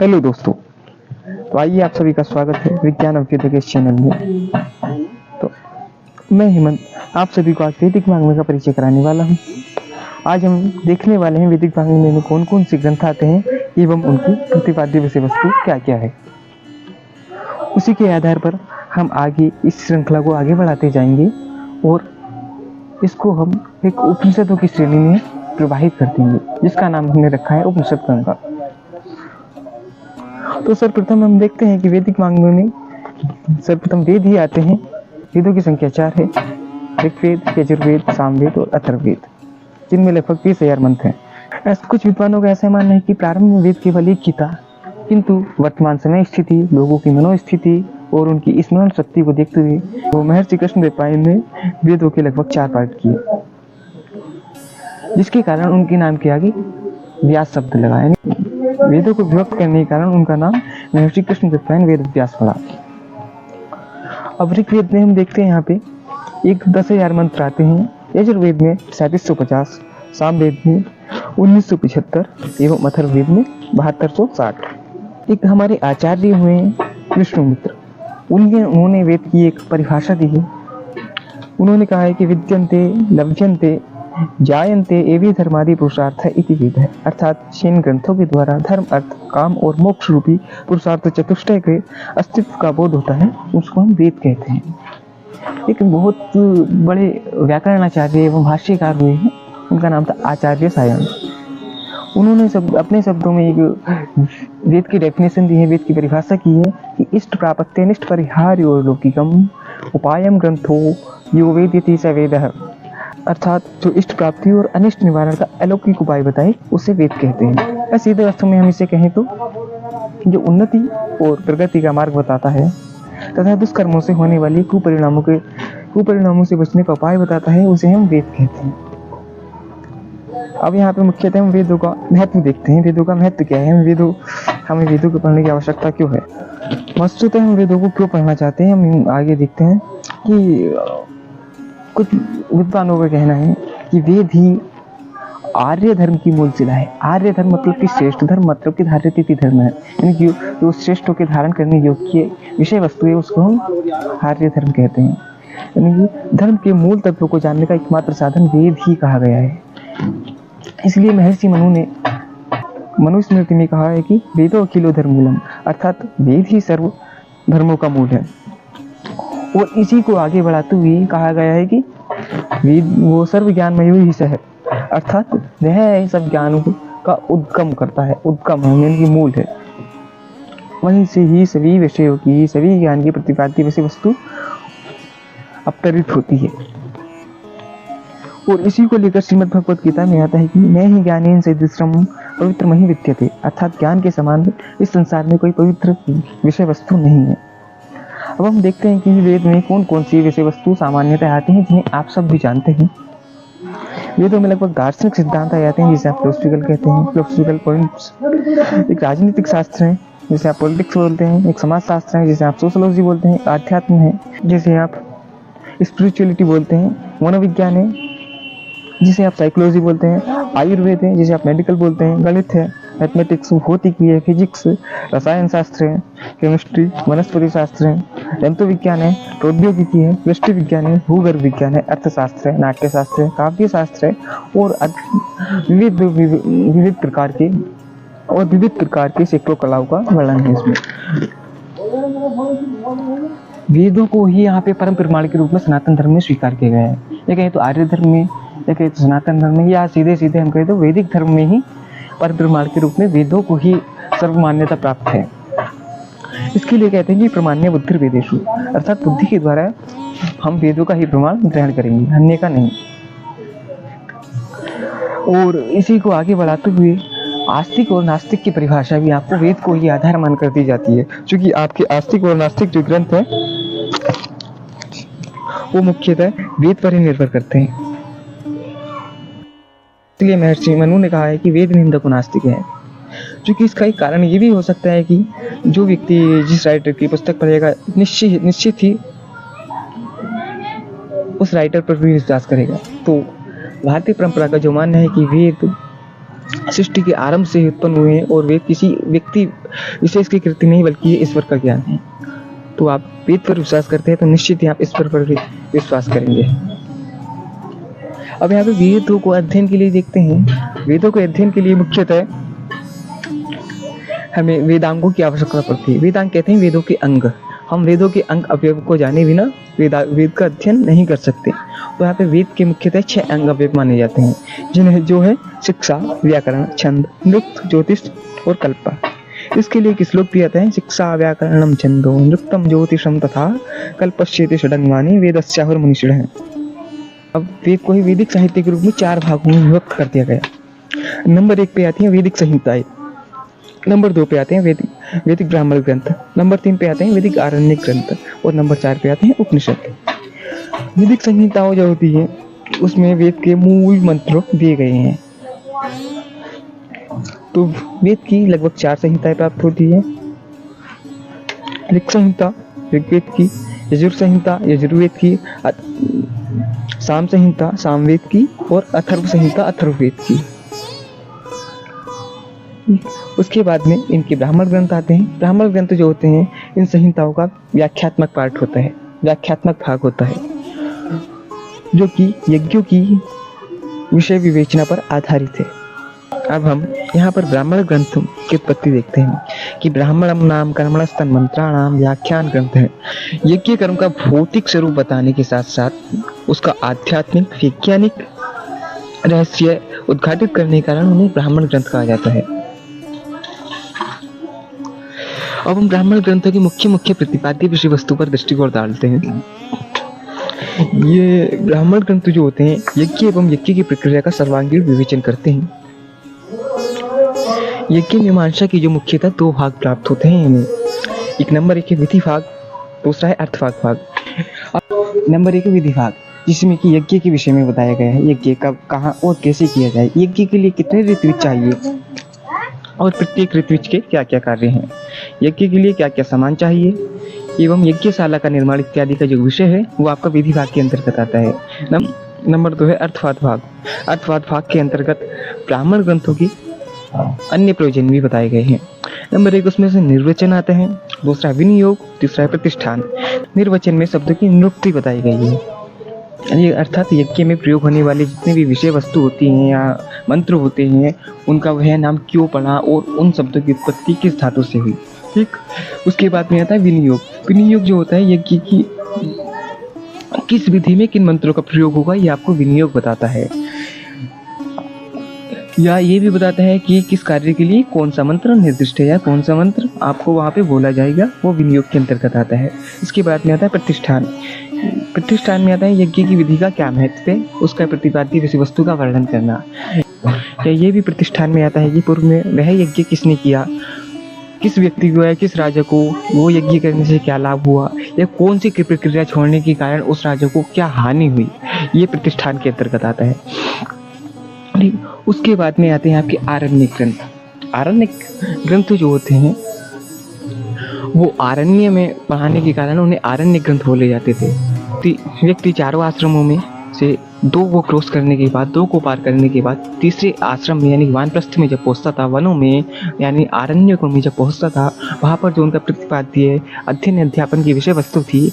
Hello दोस्तों। तो आइए आप सभी का स्वागत है विज्ञान अभ्युदय के इस चैनल में। तो मैं हेमंत आप सभी को आज वैदिक वाङ्मय का परिचय कराने वाला हूँ। आज हम देखने वाले हैं वैदिक वाङ्मय में कौन कौन से ग्रंथ आते हैं एवं उनकी प्रतिपाद्य विषय वस्तु क्या क्या है। उसी के आधार पर हम आगे इस श्रृंखला को आगे बढ़ाते जाएंगे और इसको हम एक उपनिषदों की श्रेणी में प्रवाहित कर देंगे, जिसका नाम हमने रखा है उपनिषद गंगा। तो सर्वप्रथम हम देखते हैं कि वैदिक वाङ्मय में सर्वप्रथम वेद ही आते हैं। वेदों की संख्या 4 है, ऋग्वेद, यजुर्वेद, सामवेद और अथर्ववेद, जिनमें लगभग 30,000 मंत्र हैं। कुछ विद्वानों का ऐसा मानना है कि प्रारंभ में वेद केवल एक ही था, किंतु वर्तमान समय स्थिति, लोगों की मनोस्थिति और उनकी स्मरण शक्ति को देखते हुए वो महर्षि कृष्णदेव राय ने वेदों के लगभग 4 पार्ट किए, जिसके कारण उनके नाम के आगे व्यास शब्द लगा। वेदों को विभक्त करने के कारण उनका नाम महर्षि कृष्णदेव राय ने वेद व्यास पड़ा। अब ऋग्वेद में हम देखते हैं यहाँ पे 10,000 मंत्र आते हैं, यजुर्वेद में 3750, सामवेद में 1975 एवं अथर्ववेद में 7260। एक हमारे आचार्य हुए विष्णुमित्र, उन्होंने वेद की एक परिभाषा दी है। उन्होंने कहा है कि विद्यन्ते लभ्यन्ते जायन्ते एवं धर्मादि पुरुषार्थ इति वेद है, अर्थात जिन ग्रंथों के द्वारा धर्म, अर्थ, काम और मोक्ष रूपी पुरुषार्थ चतुष्टय के अस्तित्व का बोध होता है, उसको हम वेद कहते हैं। एक बहुत बड़े व्याकरणाचार्य एवं भाष्यकार हुए हैं, उनका नाम था आचार्य सायन। उन्होंने अपने शब्दों में एक वेद की डेफिनेशन दी है, वेद की परिभाषा की है कि इष्ट प्रापत्य निष्ठ परिहार्यो लौकिकम उपायम ग्रंथो यो वेद्यति स वेदः, अर्थात जो इष्ट प्राप्ति और अनिष्ट निवारण का अलौकिक उपाय बताए उसे वेद कहते हैं। सीधे अर्थों में हम इसे कहें तो जो उन्नति और प्रगति का मार्ग बताता है तथा दुष्कर्मों से होने वाली कुपरिणामों से बचने का उपाय बताता है, उसे हम वेद कहते हैं। अब यहाँ पे मुख्यतः हम वेदों का महत्व देखते हैं। वेदों का महत्व क्या है, हमें वेदों को पढ़ने की आवश्यकता क्यों है, वस्तुतः हम वेदों को क्यों पढ़ना चाहते हैं, हम आगे देखते हैं कि कुछ विद्वानों का कहना है कि वेद ही आर्य धर्म की मूलशिला है। आर्य धर्म मतलब कि श्रेष्ठ धर्म, मतलब कि धार्य तिथि धर्म है, यानी कि जो श्रेष्ठों के धारण करने योग्य विषय वस्तु है उसको हम आर्य धर्म कहते हैं। यानी कि धर्म के मूल तत्वों को जानने का एकमात्र साधन वेद ही कहा गया है। इसलिए महर्षि मनु ने मनुस्मृति में कहा है कि वेदो अखिलो धर्ममूलम, अर्थात वेद ही सर्व धर्मों का मूल है। और इसी को आगे बढ़ाते हुए कहा गया है कि वेद वो सर्व ज्ञानमय ही है, अर्थात वह सब ज्ञानों का उद्गम करता है, उद्गम है यानी कि मूल है। वहीं से ही सभी विषयों की, सभी ज्ञान की प्रतिपाद्य विषय वस्तु अवतरित होती है। और इसी को लेकर श्रीमद् भगवत गीता में आता है कि मैं ही ज्ञानेन सिद्धिश्रम पवित्र मही विद्यते, अर्थात ज्ञान के समान इस संसार में कोई पवित्र विषय वस्तु नहीं है। अब हम देखते हैं कि वेद में कौन कौन सी विषय वस्तु सामान्यतः आते हैं, जिन्हें आप सब भी जानते हैं। वेदों में लगभग दार्शनिक सिद्धांत आते हैं, जिसे आप फिलोसफिकल कहते हैं, फिलोसफिकल पॉइंट्स। एक राजनीतिक शास्त्र है जिसे आप पॉलिटिक्स बोलते हैं, एक समाज शास्त्र है जिसे आप सोशोलॉजी बोलते हैं, आध्यात्म है जिसे आप स्पिरिचुअलिटी बोलते हैं, मनोविज्ञान है जिसे आप साइकोलॉजी बोलते हैं, आयुर्वेद है जिसे आप मेडिकल बोलते हैं, गणित है, मैथमेटिक्स, भौतिकी है, फिजिक्स, रसायन शास्त्र है, केमिस्ट्री, वनस्पति शास्त्र है, जंतु विज्ञान है, प्रौद्योगिकी है, दृष्टि विज्ञान है, भूगर्भ विज्ञान है, अर्थशास्त्र है, नाट्य शास्त्र है, काव्य शास्त्र है और विविध प्रकार के सैकड़ों कलाओं का वर्णन है इसमें। वेदों को ही यहाँ पे परम प्रमाण के रूप में सनातन धर्म में स्वीकार किया गया है। ये कहे तो आर्य धर्म में, या कहे तो सनातन धर्म में, या सीधे सीधे हम कहे तो वैदिक धर्म में ही परम प्रमाण के रूप में वेदों को ही सर्व मान्यता प्राप्त है। इसके लिए कहते हैं कि प्रमाण्य बुद्धि वेदेषु, अर्थात बुद्धि के द्वारा हम वेदों का ही प्रमाण ग्रहण करेंगे, अन्य का नहीं। और इसी को आगे बढ़ाते हुए आस्तिक और नास्तिक की परिभाषा भी आपको वेद को ही आधार मानकर दी जाती है, क्योंकि आपके आस्तिक और नास्तिक जो ग्रंथ हैं वो मुख्यतः वेद पर ही निर्भर करते हैं। इसलिए महर्षि मनु ने कहा है कि वेद निंदक नास्तिक है, क्योंकि इसका एक कारण ये भी हो सकता है कि जो व्यक्ति जिस राइटर की पुस्तक पढ़ेगा निश्चित ही उस राइटर पर भी विश्वास करेगा। तो भारतीय परंपरा का जो मानना है कि वेद सृष्टि के आरंभ से उत्पन्न हुए हैं और वेद किसी व्यक्ति इसे इसकी कृति नहीं बल्कि ये ईश्वर का ज्ञान है। तो आप वेद पर विश्वास करते हैं तो निश्चित ही आप ईश्वर पर भी विश्वास करेंगे। अब यहाँ पे वेदों को अध्ययन के लिए देखते हैं। वेदों के अध्ययन के लिए मुख्यतः हमें वेदांगों की आवश्यकता पड़ती है। वेदांग कहते हैं वेदों के अंग। हम वेदों के अंग अवयव को जाने बिना वेद का अध्ययन नहीं कर सकते। तो यहाँ पे वेद के मुख्यतः 6 अंग अवयव माने जाते हैं, जिन्हें जो है शिक्षा, व्याकरण, छंद, नृत्य, ज्योतिष और कल्प। इसके लिए एक श्लोक भी आता है, शिक्षा व्याकरणम छंदो नृत्यम ज्योतिषम तथा कल्पश्चेति षडंगानि वेदस्याहुर्मुनिषिणः। अब वेद को ही वैदिक साहित्य के रूप में 4 भागों में विभक्त कर दिया गया। नंबर 1 पे आती है वैदिक संहिताएं, नंबर 2 पे आते हैं वैदिक ब्राह्मण ग्रंथ, नंबर 3 पे आते हैं वैदिक आरण्यक ग्रंथ और नंबर 4 पे आते हैं उपनिषद। वैदिक संहिताओं जो होती है उसमें वेद के मूल मंत्र दिए गए हैं। तो वेद की लगभग 4 संहिताएं प्राप्त होती है। ऋग संहिता ऋग्वेद की, यजुर संहिता यजुर्वेद की, साम संहिता सामवेद की और अथर्व संहिता अथर्ववेद की। उसके बाद में इनके ब्राह्मण ग्रंथ आते हैं। ब्राह्मण ग्रंथ जो होते हैं इन संहिताओं का व्याख्यात्मक पार्ट होता है, व्याख्यात्मक भाग होता है, जो कि यज्ञों की विषय विवेचना पर आधारित है। अब हम यहाँ पर ब्राह्मण ग्रंथ की उत्पत्ति देखते हैं कि ब्राह्मणम नाम कर्मणस्तन मंत्राणाम व्याख्यान ग्रंथ है। यज्ञ कर्म का भौतिक स्वरूप बताने के साथ साथ उसका आध्यात्मिक वैज्ञानिक रहस्य उद्घाटित करने के कारण उन्हें ब्राह्मण ग्रंथ कहा जाता है। अब हम ब्राह्मण ग्रंथों की मुख्य प्रतिपाद्य विषय वस्तु पर दृष्टिकोण डालते हैं। ये ब्राह्मण ग्रंथ जो होते हैं यज्ञ एवं यज्ञ की प्रक्रिया का सर्वांगीण विवेचन करते हैं। यज्ञ मीमांसा की जो मुख्यतः 2 भाग प्राप्त होते हैं इन्हें। एक नंबर 1 है विधि भाग, दूसरा है अर्थभाग भाग। नंबर 1 है विधि भाग, जिसमें कि यज्ञ के विषय में बताया गया है यज्ञ कब, कहाँ और कैसे किया जाए, यज्ञ के लिए कितने ऋत्विज चाहिए और प्रत्येक ऋत्विज के क्या क्या कार्य हैं, यज्ञ के लिए क्या क्या सामान चाहिए एवं यज्ञशाला का निर्माण इत्यादि का जो विषय है वो आपका विधि भाग के अंतर्गत आता है। नंबर 2 है अर्थवाद भाग। अर्थवाद भाग के अंतर्गत ब्राह्मण ग्रंथों की अन्य प्रयोजन भी बताए गए हैं। नंबर 1 उसमें से निर्वचन आते हैं, दूसरा विनियोग, तीसरा है प्रतिष्ठान। निर्वचन में शब्दों की निरुक्ति बताई गई है, यानी अर्थात यज्ञ में प्रयोग होने वाली जितनी भी विषय वस्तु होती हैं या मंत्र होते हैं उनका वह नाम क्यों पड़ा और उन शब्दों की उत्पत्ति किस धातु से हुई। ठीक, उसके बाद में आता है विनियोग। विनियोग जो होता है यज्ञ की किस विधि में किन मंत्रों का प्रयोग होगा ये आपको विनियोग बताता है, या ये भी बताता है कि किस कार्य के लिए कौन सा मंत्र निर्दिष्ट है या कौन सा मंत्र आपको वहाँ पे बोला जाएगा, वो विनियोग के अंतर्गत आता है। इसके बाद में आता है प्रतिष्ठान। प्रतिष्ठान में आता है यज्ञ की विधि का क्या महत्व है, उसका प्रतिपाद्य विषय वस्तु का वर्णन करना। या ये भी प्रतिष्ठान में आता है कि पूर्व में वह यज्ञ किसने किया, किस व्यक्ति को या किस राजा को वो यज्ञ करने से क्या लाभ हुआ, या कौन सी प्रक्रिया छोड़ने के कारण उस राजा को क्या हानि हुई, ये प्रतिष्ठान के अंतर्गत आता है। उसके बाद में आते हैं आपके आरण्यक ग्रंथ। आरण्यक ग्रंथ जो होते हैं वो आरण्य में पढ़ाने के कारण उन्हें आरण्यक ग्रंथ बोले जाते थे। व्यक्ति 4 आश्रमों में से 2 को क्रॉस करने के बाद, 2 को पार करने के बाद तीसरे आश्रम में यानी वानप्रस्थ में जब पहुंचता था, वनों में यानी आरण्यकों में जब पहुंचता था, वहाँ पर जो उनका प्रतिपाद्य अध्ययन अध्यापन की विषय वस्तु थी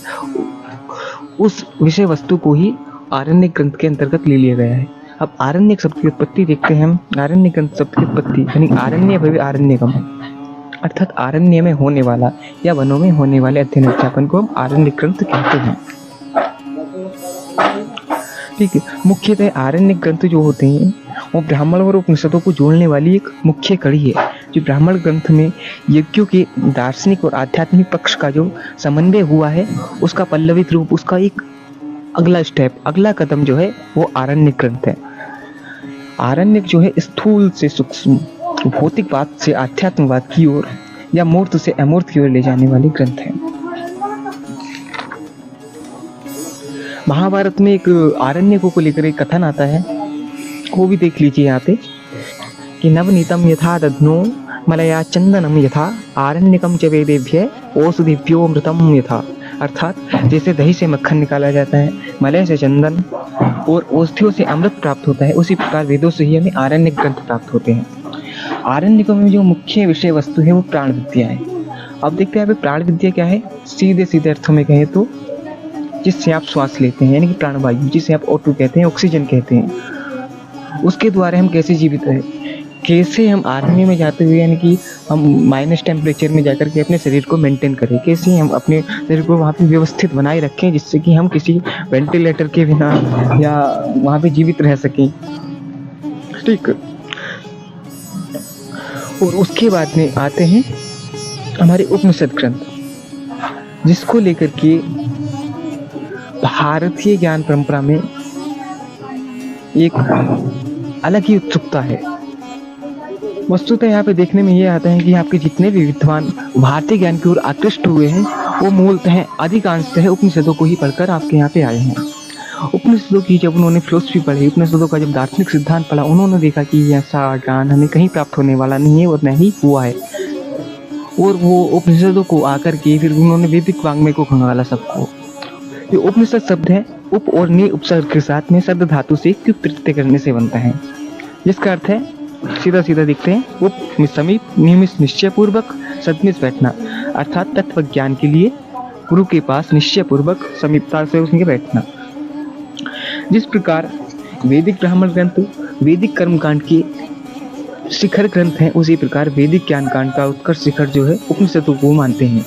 उस विषय वस्तु को ही आरण्यक ग्रंथ के अंतर्गत ले लिया गया है। अब आरण्यक शब्द की उत्पत्ति देखते हैं हम। आरण्यक ग्रंथ शब्द की उत्पत्ति यानी आरण्य भव्य आरण्यकम, अर्थात आरण्य में होने वाला या वनों में होने वाले अध्ययन अध्यापन को हम आरण्यक ग्रंथ कहते हैं। ठीक है, मुख्यतः आरण्यक ग्रंथ जो होते हैं वो ब्राह्मण और उपनिषदों को जोड़ने वाली एक मुख्य कड़ी है। जो ब्राह्मण ग्रंथ में यज्ञों के दार्शनिक और आध्यात्मिक पक्ष का जो समन्वय हुआ है उसका पल्लवित रूप, उसका एक अगला स्टेप, अगला कदम जो है वो आरण्यक ग्रंथ है। आरण्यक जो है स्थूल से सूक्ष्म, भौतिकवाद से आध्यात्मवाद की ओर या मूर्त से अमूर्त की ओर ले जाने वाली ग्रंथ है। महाभारत में एक आरण्यकों को लेकर एक कथन आता है, वो भी देख लीजिए यहाँ पे कि नवनीतम यथा दध्नो मलया चंदनम यथा आरण्यकम च वेदेभ्य ओषधिभ्योऽमृतम यथा। अर्थात जैसे दही से मक्खन निकाला जाता है, मलय से चंदन और औषधियों से अमृत प्राप्त होता है, उसी प्रकार वेदों से ही हमें आरण्यक ग्रंथ प्राप्त होते हैं। आरण्यकों में जो मुख्य विषय वस्तु है वो प्राण विद्या है। अब देखते हैं यहाँ पे प्राण विद्या क्या है। सीधे सीधे अर्थों में कहें तो जिससे आप श्वास लेते हैं, यानी कि प्राणवायु, जिसे आप O2 कहते हैं, ऑक्सीजन कहते हैं, उसके द्वारा हम कैसे जीवित रहे, कैसे हम आर्मी में जाते हुए यानी कि हम माइनस टेम्परेचर में जाकर के अपने शरीर को मेंटेन करें, कैसे हम अपने शरीर को वहाँ पे व्यवस्थित बनाए रखें जिससे कि हम किसी वेंटिलेटर के बिना या वहाँ पे जीवित रह सकें। ठीक। और उसके बाद में आते हैं हमारे उपनिषद ग्रंथ, जिसको लेकर के भारतीय ज्ञान परंपरा में एक अलग ही उत्सुकता है। वस्तुतः यहाँ पे देखने में ये आता है कि आपके जितने भी विद्वान भारतीय ज्ञान की ओर आकृष्ट हुए हैं वो मूलतः अधिकांशतः उपनिषदों को ही पढ़कर आपके यहाँ पे आए हैं। उपनिषदों की जब उन्होंने फिलोसफी पढ़ी, उपनिषदों का जब दार्शनिक सिद्धांत पढ़ा, उन्होंने देखा कि ऐसा ज्ञान हमें कहीं प्राप्त होने वाला नहीं है और न ही हुआ है। और वो उपनिषदों को आकर के फिर उन्होंने वैदिक वाङ्मय को खंगाला सबको। ये उपनिषद शब्द है उप और नि उपसर्ग के साथ में शब्द धातु से क्यों प्रत्यय करने से बनता है, जिसका अर्थ है सीधा सीधा दिखते हैं उप समीप नियमित निश्चय पूर्वक सदमित बैठना, अर्थात तत्व ज्ञान के लिए गुरु के पास निश्चय पूर्वक समीपता से उसके बैठना। जिस प्रकार वैदिक ब्राह्मण ग्रंथ वैदिक कर्मकांड के शिखर ग्रंथ हैं, उसी प्रकार वैदिक ज्ञान कांड का उत्कर्ष शिखर जो है उपनिषदों को मानते हैं।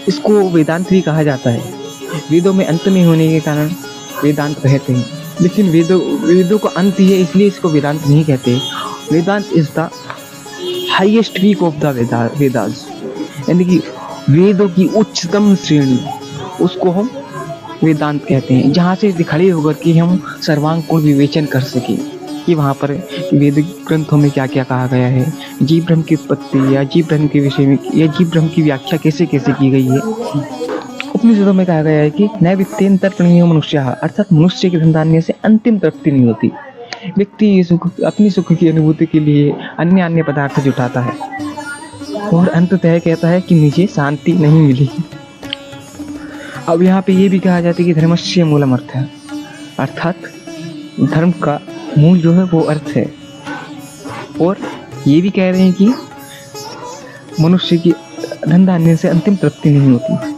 इसको वेदांत भी कहा जाता है। वेदों में अंत नहीं होने के कारण वेदांत कहते हैं, लेकिन वेदों का अंत ही है इसलिए इसको वेदांत नहीं कहते। Vedanta is the highest peak of the Vedas, यानी कि वेदों की उच्चतम श्रेणी, उसको हम वेदांत कहते हैं, जहाँ से खड़े होकर कि हम सर्वांग को विवेचन कर सकें कि वहाँ पर वैदिक ग्रंथों में क्या क्या कहा गया है, जीव ब्रह्म की उत्पत्ति या जीव ब्रह्म के विषय में या जीव ब्रह्म की व्याख्या कैसे कैसे की गई है। उपनिषदों में कहा गया है कि न वित्तेन तर्पणीयो मनुष्य, अर्थात मनुष्य के धन से अंतिम तृप्ति नहीं होती। व्यक्ति अपनी सुख की अनुभूति के लिए अन्य पदार्थ जुटाता है और अंततः कहता है कि मुझे शांति नहीं मिली। अब यहाँ पे ये भी कहा जाता है कि धर्मस्य मूलम अर्थ है, अर्थात धर्म का मूल जो है वो अर्थ है। और ये भी कह रहे हैं कि मनुष्य की धन धान्य से अंतिम तृप्ति नहीं होती।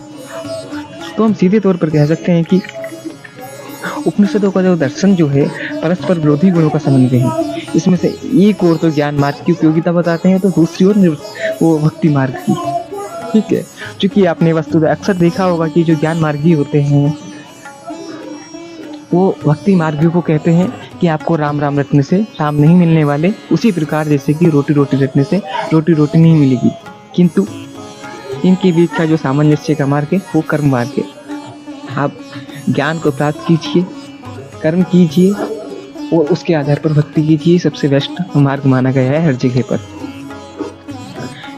तो हम सीधे तौर पर कह सकते हैं कि उपनिषदों का जो दर्शन जो है परस्पर विरोधी गुणों का समन्वय है। इसमें से एक ओर तो ज्ञान मार्ग की उपयोगिता बताते हैं, तो दूसरी ओर वो भक्ति मार्ग की। ठीक है, क्योंकि आपने वस्तुतः अक्सर देखा होगा कि जो ज्ञान मार्गी होते हैं वो भक्ति मार्गी को कहते हैं कि आपको राम राम रटने से राम नहीं मिलने वाले, उसी प्रकार जैसे कि रोटी रोटी रटने से रोटी रोटी नहीं मिलेगी। किंतु इनके बीच का जो सामंजस्य का मार्ग है वो कर्म मार्ग है। आप ज्ञान को प्राप्त कीजिए, कर्म कीजिए और उसके आधार पर भक्ति कीजिए, सबसे बेस्ट मार्ग माना गया है हर जगह पर।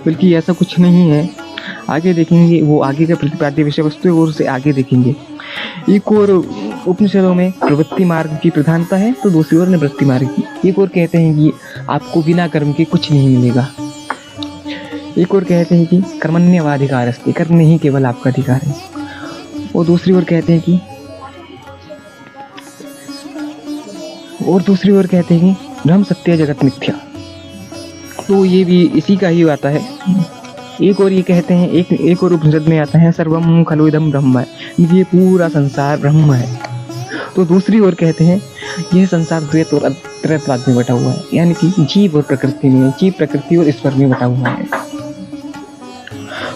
बल्कि ऐसा कुछ नहीं है, आगे देखेंगे, वो आगे का प्रतिपाद्य विषय वस्तु है और उसे आगे देखेंगे। एक और उपनिषदों में प्रवृत्ति मार्ग की प्रधानता है तो दूसरी ओर निवृत्ति मार्ग की। एक और कहते हैं कि आपको बिना कर्म के कुछ नहीं मिलेगा, एक और कहते हैं कि कर्मण्यवाधिकार अस्ति, कर्म नहीं केवल आपका अधिकार है। और दूसरी ओर कहते हैं कि ब्रह्म सत्य जगत मिथ्या, तो ये भी इसी का ही आता है। एक और ये कहते हैं, एक और उपनिषद में आता है सर्वम खलु इदं ब्रह्म, ये पूरा संसार ब्रह्म है। तो दूसरी ओर कहते हैं यह संसार द्वैत और त्रैतवाद में बटा हुआ है, यानी कि जीव और प्रकृति में, जीव प्रकृति और ईश्वर में बटा हुआ है।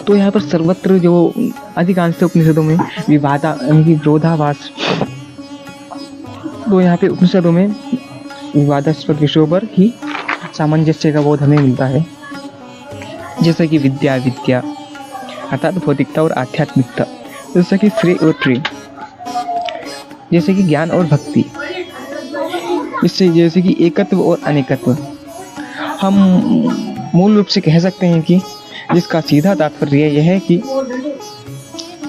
तो यहाँ पर सर्वत्र जो अधिकांश उपनिषदों में विवादा यानी कि विरोधाभास, तो यहाँ पे उपनिषदों में विवादास्पद विषयों पर ही सामंजस्य का बोध हमें मिलता है, जैसे कि विद्या अर्थात भौतिकता और आध्यात्मिकता, जैसे कि श्रेय और प्रेम, जैसे कि ज्ञान और भक्ति, इससे जैसे कि एकत्व और अनेकत्व। हम मूल रूप से कह सकते हैं कि जिसका सीधा तात्पर्य यह है कि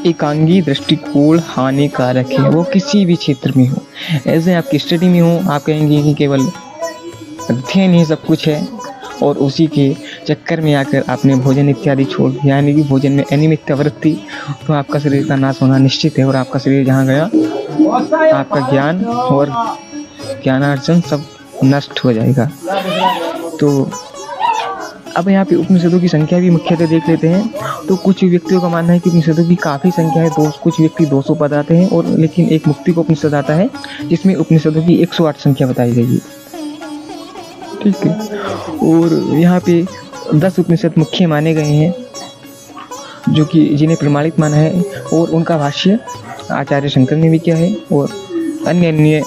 एकांगी दृष्टिकोण हानिकारक है, वो किसी भी क्षेत्र में हो। ऐसे आपकी स्टडी में हो, आप कहेंगे कि केवल अध्ययन ही सब कुछ है और उसी के चक्कर में आकर आपने भोजन इत्यादि छोड़ दिया, यानी कि भोजन में अनियमित वृत्ति, तो आपका शरीर का नाश होना निश्चित है। और आपका शरीर जहाँ गया आपका ज्ञान और ज्ञानार्जन सब नष्ट हो जाएगा। तो अब यहाँ पे उपनिषदों की संख्या भी मुख्यतः देख लेते हैं। तो कुछ व्यक्तियों का मानना है कि उपनिषदों की काफ़ी संख्या है, कुछ व्यक्ति 200 पद आते हैं, और लेकिन एक मुक्ति को उपनिषद आता है जिसमें उपनिषदों की 108 संख्या बताई गई है। ठीक है, और यहाँ पे 10 उपनिषद मुख्य माने गए हैं जो कि जिन्हें प्रमाणित माना है, और उनका भाष्य आचार्य शंकर ने भी किया है, और अन्य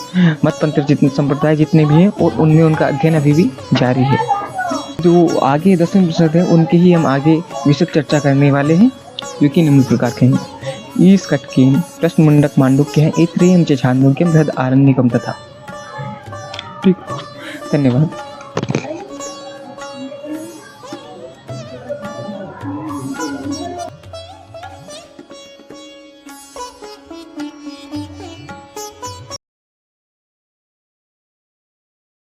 मतपंथ जितने संप्रदाय जितने भी हैं, और उनमें उनका अध्ययन अभी भी जारी है। जो आगे 10वें उपनिषद है उनकी ही हम आगे विशद चर्चा करने वाले हैं, जो कि निम्न प्रकार के हैं। ईश कटकेन प्रश्न मुंडक मांडुक्य है, ऐत्रेयम च छांदोग्यम बृहद आरण्यकम तथा। ठीक, धन्यवाद।